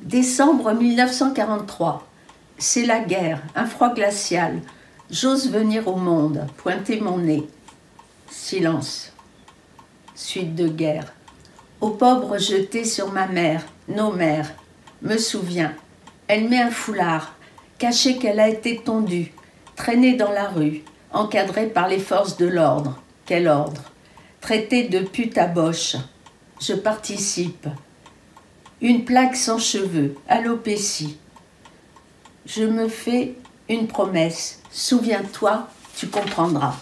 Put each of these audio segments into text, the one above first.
Décembre 1943. C'est la guerre, un froid glacial. J'ose venir au monde, pointer mon nez. Silence. Suite de guerre. Opprobre jeté sur ma mère, nos mères. Me souviens. Elle met un foulard, caché qu'elle a été tondue, traînée dans la rue, encadrée par les forces de l'ordre. Quel ordre? Traitée de pute à boche. Je participe. Une plaque sans cheveux, alopécie. Je me fais une promesse. Souviens-toi, tu comprendras.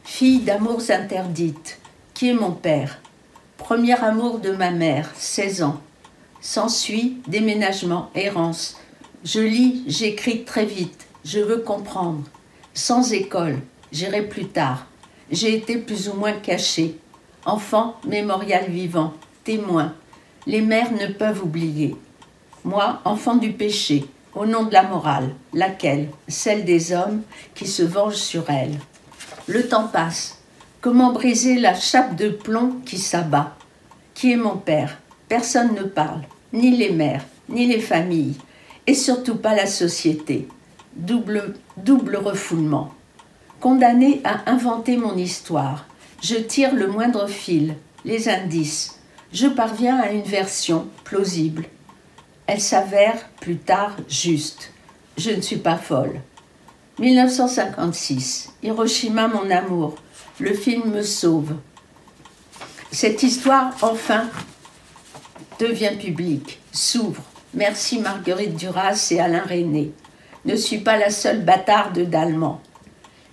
Fille d'amours interdites. Qui est mon père? Premier amour de ma mère, 16 ans. S'ensuit déménagement, errance. Je lis, j'écris très vite. Je veux comprendre. Sans école, j'irai plus tard. J'ai été plus ou moins cachée. Enfant, mémorial vivant, témoin. Les mères ne peuvent oublier. Moi, enfant du péché, au nom de la morale, laquelle? Celle des hommes qui se vengent sur elle. Le temps passe. Comment briser la chape de plomb qui s'abat? Qui est mon père? Personne ne parle, ni les mères, ni les familles, et surtout pas la société. Double refoulement. Condamné à inventer mon histoire, je tire le moindre fil, les indices. Je parviens à une version plausible. Elle s'avère plus tard juste. Je ne suis pas folle. 1956. Hiroshima, mon amour. Le film me sauve. Cette histoire, enfin, devient publique, s'ouvre. Merci Marguerite Duras et Alain Resnais. Ne suis pas la seule bâtarde d'Allemand.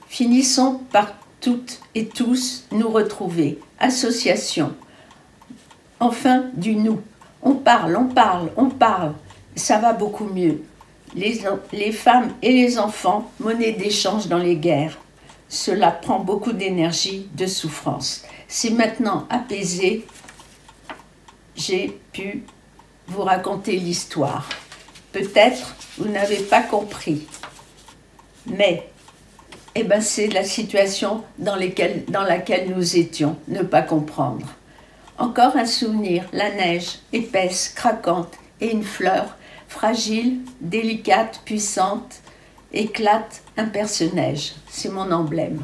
Finissons par toutes et tous nous retrouver. Association. Enfin, du nous. On parle, on parle, on parle. Ça va beaucoup mieux. Les femmes et les enfants, monnaie d'échange dans les guerres. Cela prend beaucoup d'énergie, de souffrance. C'est maintenant apaisé. J'ai pu vous raconter l'histoire. Peut-être vous n'avez pas compris. Mais, c'est la situation dans laquelle nous étions, ne pas comprendre. Encore un souvenir, la neige, épaisse, craquante, et une fleur, fragile, délicate, puissante, éclate un perce-neige. C'est mon emblème.